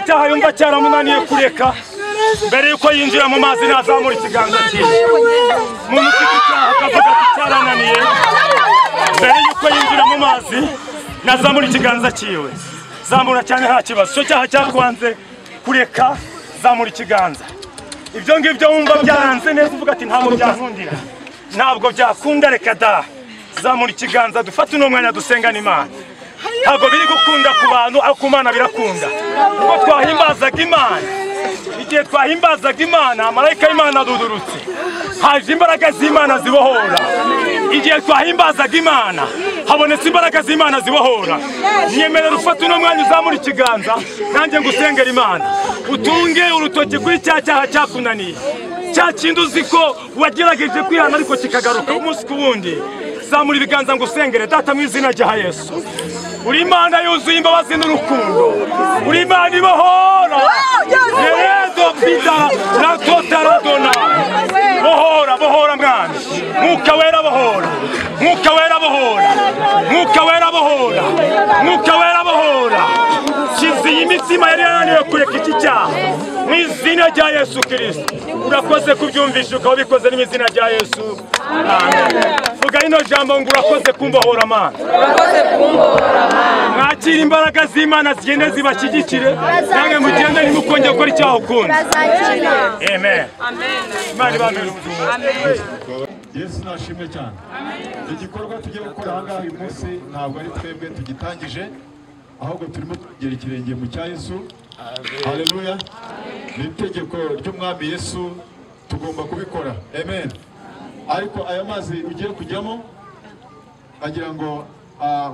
Speaker 1: icyaha yumva cyaramunaniye kureka mbere yuko yinjira mu mazi ntazamura ikiganza cyiwe. Umuntu ufite icyaha akavuga ati cyarananiye mbere yuko yinjira mu mazi ntazamura ikiganza cyiwe. Zamura cyane nta kibazo. Cyo cyaha cyakwanze kureka, zamura ikiganza. Ibyo ngibyo wumva byaranze neza uvuga ati ntabwo byankundira, ntabwo byakunda, reka da. Zamura ikiganza dufate uno mwanya dusengana Imana. Ntabwo biri gukunda ku bantu ariko ku Mana birakunda. Ubwo twahimbazaga Imana, igihe twahimbazaga Imana, marayika y'Imana adudurutse, haje imbaraga z'Imana zibohora. Igihe twahimbazaga Imana, habonetse imbaraga z'Imana zibohora. Nyemerera ufate uno mwanya uzamura ikiganza, nanjye ngusengera Imana. Utunge urutoki kuri cya cyaha cyakunaniye, cya kindi uzi ko wagerageje kwihana ariko kikagaruka umunsi ku wundi. Zamura ibiganza ngusengere. Data, mu izina rya Yesu, uri Imana yuzuye imbabazi n'urukundo, uri Imana ibohora. Yeredo pita na totaradona. Bohora, bohora mwana. Mwuka wera bohora, mwuka wera bohora, mwuka wera bohora, mwuka wera bohora. Kiziye imitima yari yananiwe kureka iki cyaha mu izina rya Yesu Kristo. Urakoze kubyumvisha ukaba bikoze mu izina rya Yesu. Amen. Vuga ino jambo ngo urakoze kumbohora Mana. Urakoze kumbohora Mana. Mwakira imbaraga z'Imana zigende zibashyigikire, nange mugende ntimukongere gukora icyaha ukundi. Amen. Amen. Imana ibamere ubuzima. Amen.
Speaker 9: Yesu nashimwe cyane. Igikorwa tugiye gukora aha ngaha uyu munsi ntabwo ari twebwe tugitangije, ahubwo turimo kugera ikirenge mu cya Yesu. Haleluya. Ni itegeko ry'umwami Yesu, tugomba kubikora. Amen. Ariko aya mazi ugiye kujyamo agira ngo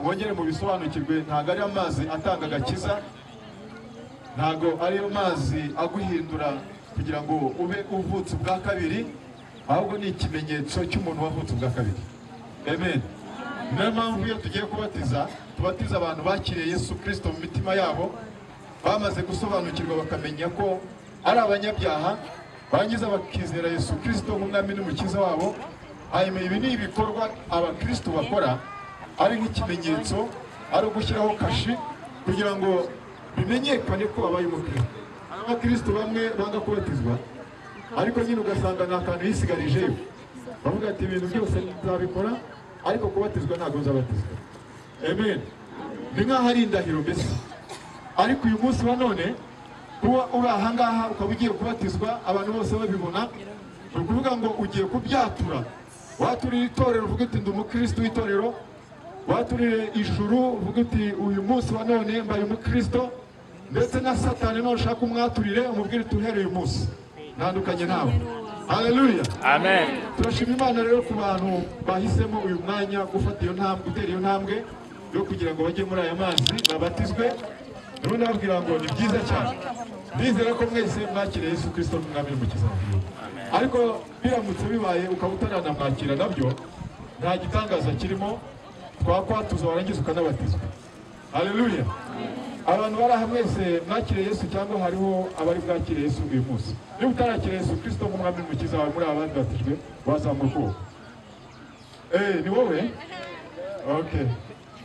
Speaker 9: wongere mu bisobanukirwe, ntabwo ari amazi atanga agakiza, ntabwo ari amazi aguhindura kugira ngo ube uvutse ubwa kabiri, ahubwo ni ikimenyetso cy'umuntu wavutse ubwa kabiri. Amen. Niyo mpamvu iyo tugiye kubatiza, tubatiza abantu bakiriye Yesu Kristo mu mitima yabo, bamaze gusobanukirwa bakamenya ko ari abanyabyaha, bangiza bakizera Yesu Kristo nk'umwami n'umukiza wabo. Hanyuma ibi ni ibikorwa abakristo bakora ari nk'ikimenyetso, ari ugushyiraho kashi kugira ngo bimenyekane ko babaye umukristo. Abakristo bamwe banga kubatizwa, ariko nyine ugasanga nta kantu yisigarijeyo, bavuga ati ibintu byose nzabikora ariko kubatizwa ntabwo nzabatizwa. Amen. Ni nk'aho ari indahiro mbese. Ariko uyu munsi wa none kuba uri aha ngaha ukaba ugiye kubatizwa abantu bose babibona, ni ukuvuga ngo ugiye kubyatura. Waturire itorero uvuga uti ndi umukristo w'itorero, waturire ijuru uvuga uti uyu munsi wa none mbaye umukristo, ndetse na Satani none ushaka umwaturire umubwire uti uhereye uyu munsi ntandukanye nawe. Haleluya. Amen. Turashima Imana rero ku bantu bahisemo uyu mwanya gufata iyo ntambwe, gutera iyo ntambwe yo kugira ngo bajye muri aya mazi babatizwe. Rero ndababwira ngo ni byiza cyane. Ndizera ko mwese mwakiriye Yesu Kristo n'umwami n'umukiza wawe. Ariko biramutse bibaye ukaba utaranamwakira nabyo nta gitangaza kirimo, twakwatuza warangiza ukanabatizwa. Haleluya. Abantu bari aha mwese mwakiriye Yesu cyangwa hariho abari bwakiriye Yesu uyu munsi? Niba utarakiriye Yesu Kristo nk'umwami n'umukiza wawe muri abandi batijwe, wazamuka ukuboko. Ni wowe? Okay.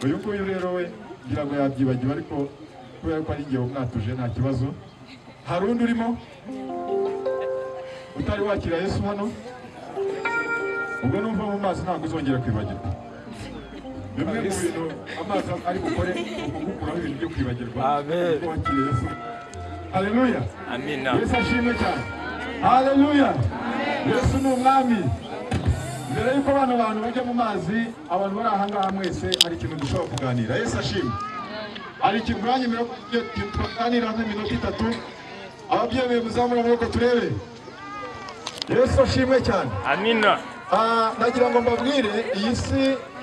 Speaker 9: Uyu nguyu rero we ngira ngo yabyibagiwe, ariko kubera ko ari ngewe mwatuje nta kibazo. Hari undi urimo utari wakira Yesu hano? Ubwo numva mu mazi ntabwo uzongera kwibagirwa. Bimwe mu bintu amazi ari gukore ukugukuraho ibintu byo kwibagirwa. Amen. Wakira Yesu. Haleluya. Amina. Yesu ashimwe cyane. Haleluya. Yesu ni umwami. Mbere yuko abantu bajya mu mazi, abantu bari aha ngaha mwese hari ikintu dushobora kuganira. Yesu ashimwe. Hari ikintu mwanyemera ko tuganira nk'iminota 3. Ababyeyi muzamura amaboko turebe. Yesu ashimwe cyane. Amina. Nagira ngo mbabwire iyi si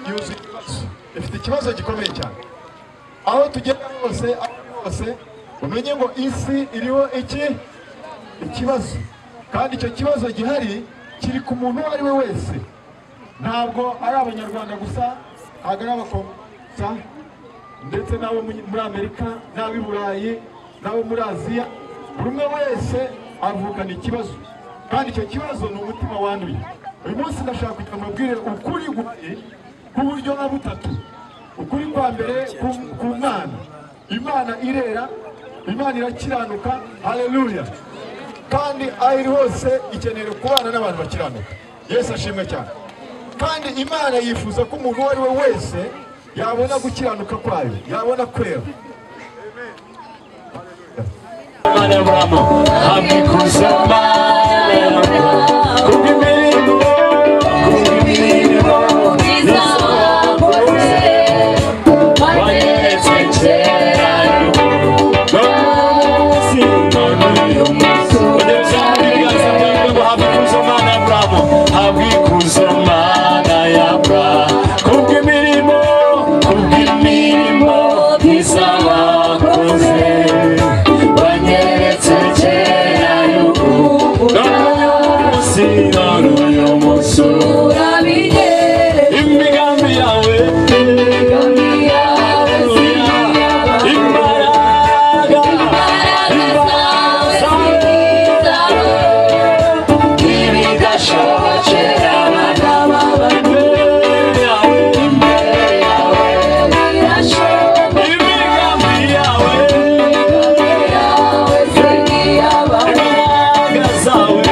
Speaker 9: yuzuye ibibazo. Ifite ikibazo gikomeye cyane. Aho tugenda hose umenye ngo isi iriho ikibazo. Kandi icyo kibazo gihari kiri ku muntu uwo ari we wese. Ntabwo ari abanyarwanda gusa, ntabwo ari abakomsa, ndetse n'abo muri Amerika, n'abo i Burayi, n'abo muri Aziya. Buri umwe wese avukana ikibazo, kandi icyo kibazo ni umutima wanduye. Uyu munsi ndashaka kugira ngo mbabwire ukuri guhari k'uburyo nka butatu. Ukuri kwa mbere ku Mana. Imana irera, Imana irakiranuka. Haleluya. Kandi aho iri hose ikeneye kubana n'abantu bakiranuka. Yesu ashimwe cyane. Kandi Imana yifuza ko umuntu uwo ari we wese yabona gukiranuka kwayo, yabona kwera.
Speaker 10: Imana y'Aburahamu hamikuza Imana kubw'imirimo myiza wakoze wanyeretse kera n'umunsi none uyu munsi ugeze mu biganza byawe ngo hamikuza Imana y'Aburahamu hamikuza Imana y'Aburahamu kubw'imirimo myiza wakoze wanyeretse kera imigambi yawe imbaraga ibidashobokera abagabo imbere yawe birashoboka imigambi yawe imbaraga zawe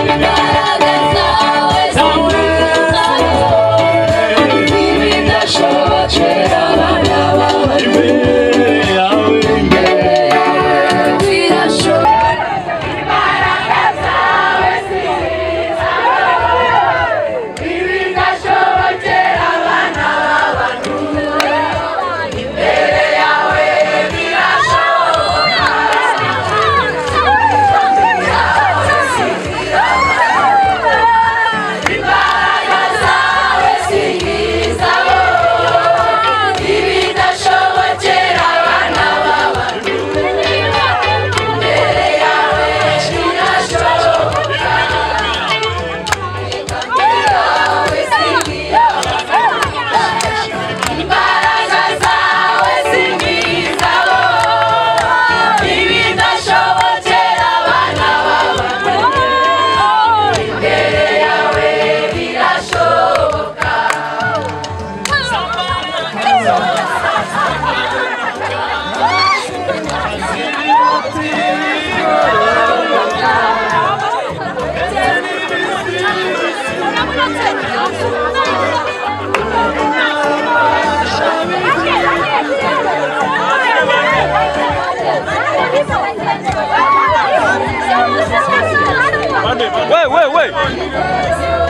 Speaker 1: Wait.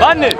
Speaker 1: Bane.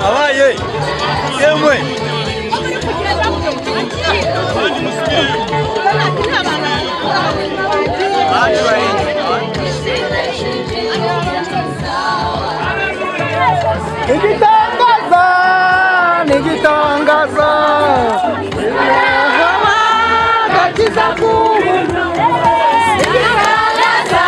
Speaker 11: Abaye yemwe
Speaker 3: Nigitangaza gakiza kubuntu nigitangaza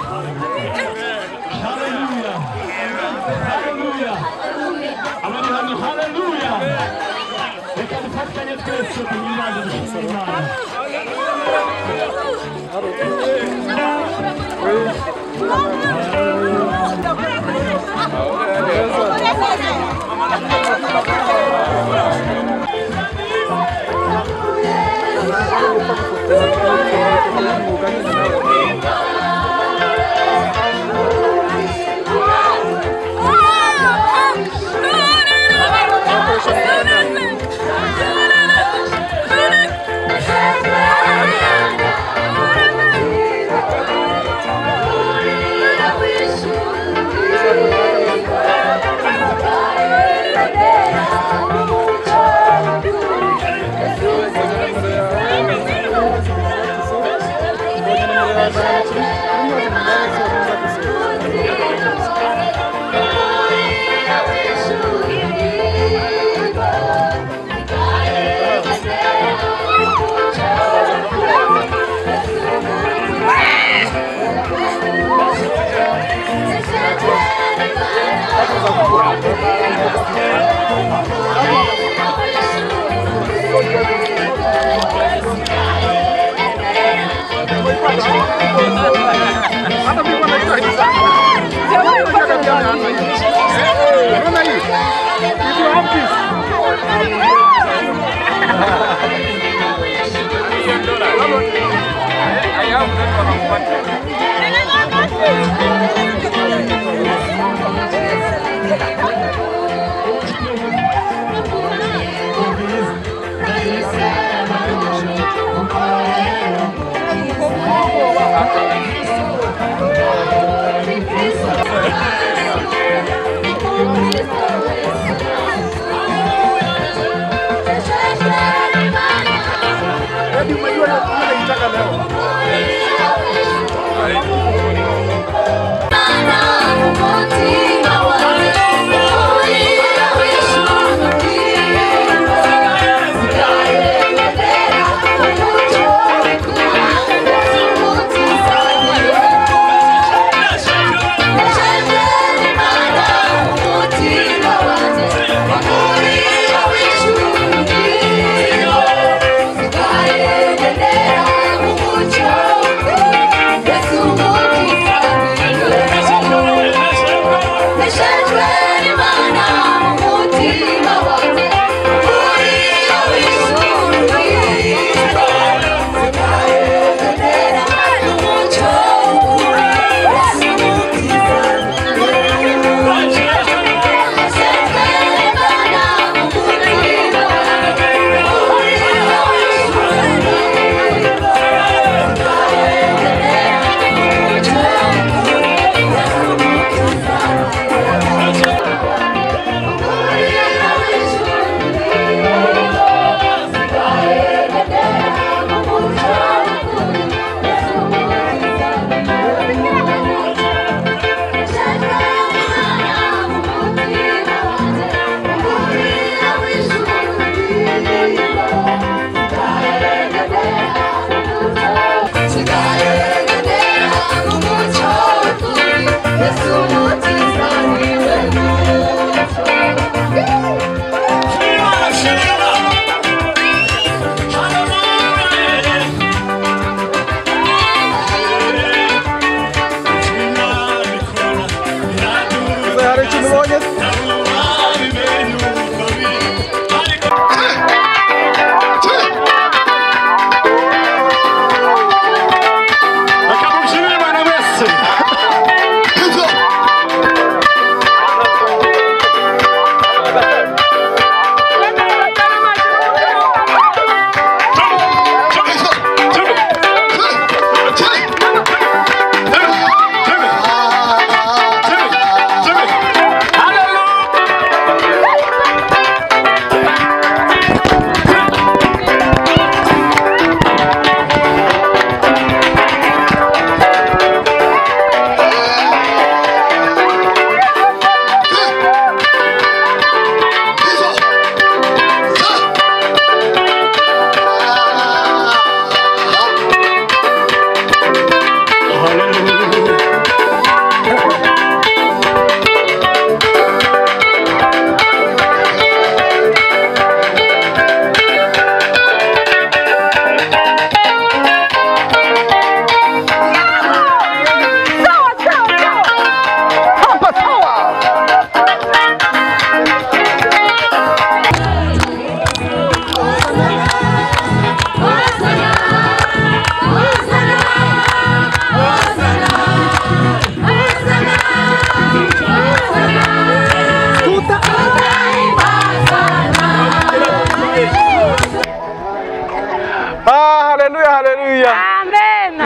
Speaker 10: Hallelujah. Hallelujah. Abari hano hallelujah. Reka dufatanye twese kunyimbaza Imana.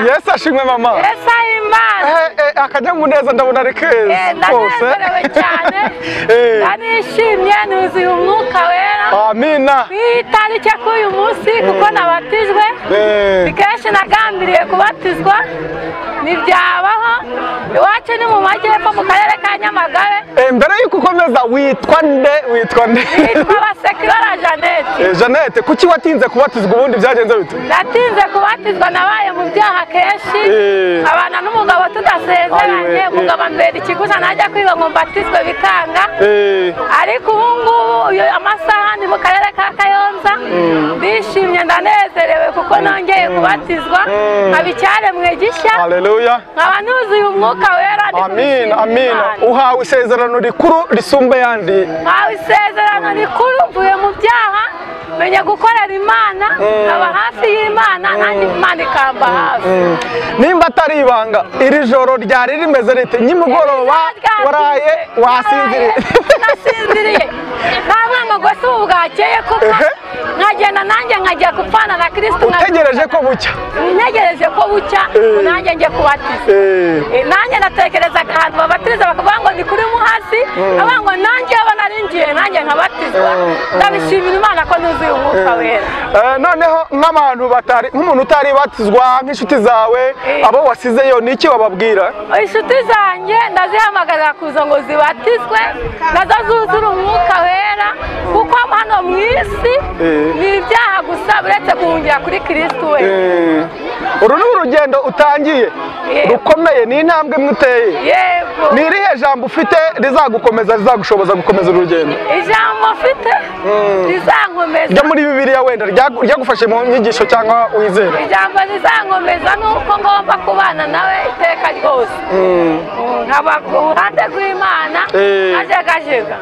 Speaker 3: Yesu ashimwe mama.
Speaker 12: Yesu ahimbaze.
Speaker 3: Akanyamuneza ndabona ari keza.
Speaker 12: Ndanezerewe cyane. Ndanishimye nuzuye umwuka wera.
Speaker 3: Amina.
Speaker 12: Itariki k'uyu munsi kuko nabatijwe. Kenshi nagambiriye kubatizwa. Nibyabaho. Iwacu ni mu majyepfo mu karere ka Nyamagabe.
Speaker 3: Mbere yuko ukomeza witwa nde? Witwa
Speaker 12: Basekirara Jeannette.
Speaker 3: Jeannette, kuki watinze kubatizwa ubundi byagenze bite?
Speaker 12: Natinze kubatizwa nabaye mu byaha kenshi. Abana n'umugabo tudasezeranye, umugabo mbere ikiguza najya kwiga ngo mbatizwe bikanga. Ariko ubu ngubu amasaha ni mu karere ka Kayonza. Bishimye ndanezerewe kuko nongeye kubatizwa. Abicyaremwe gishya.
Speaker 3: Haleluya.
Speaker 12: Nkaba nuzuye umwuka wera.
Speaker 3: Amina, amina. Uhawe isezerano rikuru risumba yandi.
Speaker 12: Uhawe isezerano rikuru mvuye mu byaha. Menya gukorera Imana, aba hafi y'Imana nanjye Imana ikamba hafi.
Speaker 3: Nimba atari ibanga, iri joro ryari rimeze rite? Nyimugoroba waraye wasinziriye?
Speaker 12: Nasinziriye. Ntabwo ngo gose ubu bwakeye kuko nkagenda nanjye nkajya gupfana na Kristo.
Speaker 3: Utegereje ko bucya?
Speaker 12: Ntegereje ko bucya nanjye ngiye kubatiza. Nanjye natekereza ahantu babatiza bakavuga ngo ni kuri Muhazi, avuga ngo nanjye naringiye nanjye nkabatizwa. Ndabishimira Imana ko nuzuye umwuka wera.
Speaker 3: Noneho nk'abantu batari nk'umuntu utari batizwa nk'inshuti zawe abo wasizeyo niki wababwira?
Speaker 12: Inshuti zanjye ndazihamagara kuza ngo zibatizwe nazo zuzura umwuka wera kuko hano mu isi ni ibyaha gusa uretse guhungira kuri Kristo we.
Speaker 3: Uru ni urugendo utangiye rukomeye, ni intambwe imwe uteye.
Speaker 12: Yego.
Speaker 3: Ni irihe jambo ufite rizagukomeza rizagushoboza gukomeza urugendo?
Speaker 12: Ijambo ufite rizankomeza.
Speaker 3: Ryo muri Bibiliya wenda ryagufashe mu nyigisho cyangwa wizera?
Speaker 12: Ijambo rizankomeza nuko ngomba kubana nawe iteka ryose. Nkaba ku ruhande rw'Imana ajegajega.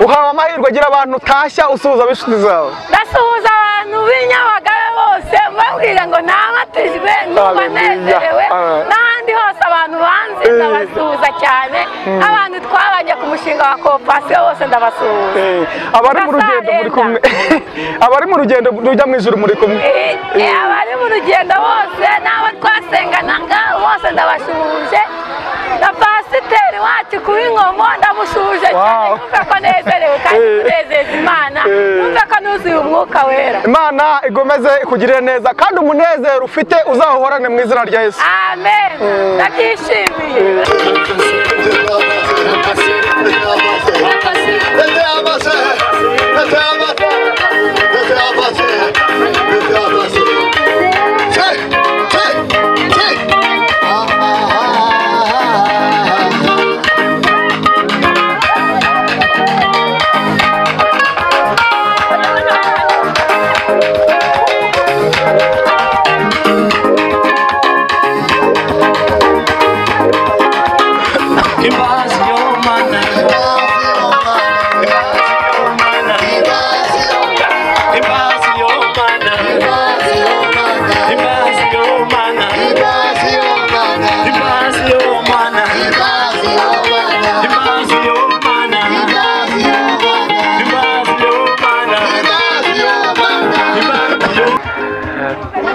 Speaker 3: Uhawe amahirwe agira abantu utashya usuhuza ab'inshuti zawe?
Speaker 12: Ndasuhuza abantu b'inyamagabe bose babwira ngo nabatijwe numva nezerewe, n'ahandi hose abantu banzi ndabasuhuza cyane. Abantu twabanye ku mushinga wa kopasiyo bose ndabasuhuza.
Speaker 3: Abari mu rugendo muri kumwe? Abari mu rugendo rujya mu ijuru muri kumwe?
Speaker 12: Abari mu rugendo bose n'abo twasenganaga bose ndabasuhuje. Na pasiteri wacu kuri Ngomo ndamusuhuje cyane numva ko nezerewe kandi kunezeza Imana, numva ko nuzuye umwuka wera.
Speaker 3: Imana igomeze ikugirire neza kandi umunezero ufite uzahorane mu izina rya Yesu.
Speaker 12: Amen. Ndabyishimiye.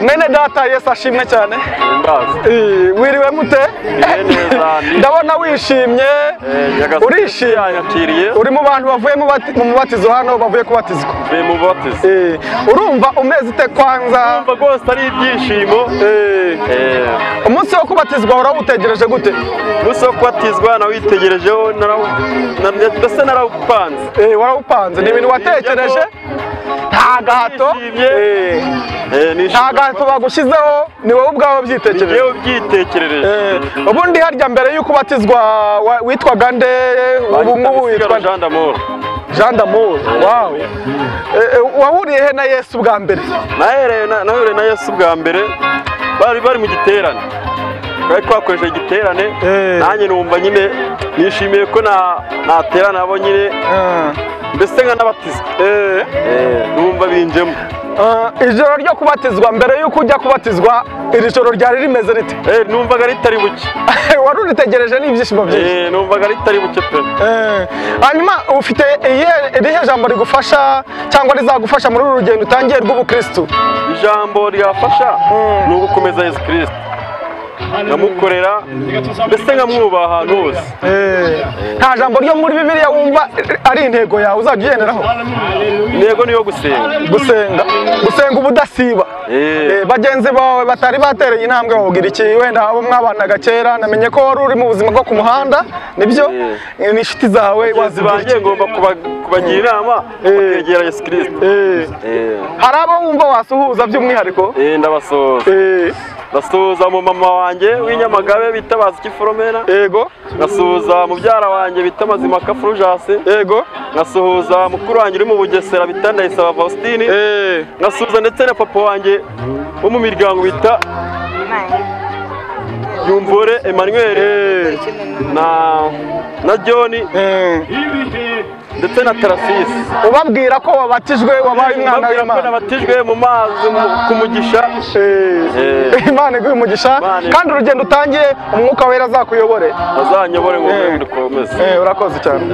Speaker 3: Mwene data Yesu ashimwe cyane. Wiriwe mute? Ndabona wishimye. Urishimye. Uri mu bantu bavuye mu mubatizo hano bavuye kubatizwa.
Speaker 5: Mu mubatizo.
Speaker 3: Urumva umeze ute kwanza?
Speaker 5: Urumva rwose ari ibyishimo.
Speaker 3: Umunsi wo kubatizwa urawutegereje gute?
Speaker 5: Umunsi wo kubatizwa nawitegerejeho ndetse narawupanze.
Speaker 3: Warawupanze ni ibintu watekereje? Nta gahato? Nta gahato bagushyizeho ni wowe ubwawe byitekereje?
Speaker 5: Ni byitekereje.
Speaker 3: Ubundi harya mbere y'uko ubatizwa witwaga nde? Ubu ngubu witwa
Speaker 5: Jean d'Amour.
Speaker 3: Jean d'Amour, wow. Wahuriye he na Yesu bwa mbere?
Speaker 5: Nahereye na Yesu bwa mbere bari mu giterane. Bari twakoresheje igiterane nanjye numva nyine nishimiye ko naterana abo nyine mbese nkanabatizwa. Numva binjemo. Ijoro ryo kubatizwa mbere y'uko ujya kubatizwa iri joro ryari rimeze rite? Numvaga ritari buke.
Speaker 3: Wari uritegereje n'ibyishimo byinshi?
Speaker 5: Numvaga ritari buke pe.
Speaker 3: Hanyuma ufite irihe jambo rigufasha cyangwa rizagufasha muri uru rugendo utangiye rw'ubukristo?
Speaker 5: Ijambo ryafasha ni ugukomeza Yesu Kristo. nkamukorera mbese nkamwubaha ahantu hose.
Speaker 3: Nta jambo ryo muri Bibiliya wumva ari intego yawe uzajya ugenderaho?
Speaker 5: Intego niyo gusenga ubudasiba. Bagenzi bawe batari batereye intambwe babwira iki? Wenda abo mwabanaga kera, namenye ko wari uri mu buzima bwo ku muhanda, nibyo n'inshuti zawe wazibagiye, ngomba kubagira inama bakegera Yesu Kristo.
Speaker 3: Hari abo wumva wasuhuza by'umwihariko?
Speaker 5: Ndabasuhuza. Ndasuhuza mu mama wanjye w'inyamagabe bita Bazikifuromera.
Speaker 3: Yego.
Speaker 5: Ngasuhuza mubyara wanjye bita Mazimaka Frujase.
Speaker 3: Yego.
Speaker 5: Ngasuhuza mukuru wanjye uri mu Bugesera bita Ndayisaba Faustine. Ngasuhuza ndetse na papa wanjye wo mu miryango bita Yumvore Emmanuel na John ndetse na Tarasisi.
Speaker 3: Ubabwira ko wabatijwe, wabaye umwana w'Imana.
Speaker 5: Nabatijwe mu mazi ku mugisha. Imana iguhe umugisha kandi urugendo utangiye umwuka wera azakuyobore. Azanyobore ngo dukomeze.
Speaker 3: Urakoze cyane.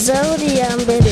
Speaker 13: Zaburi ya mbere.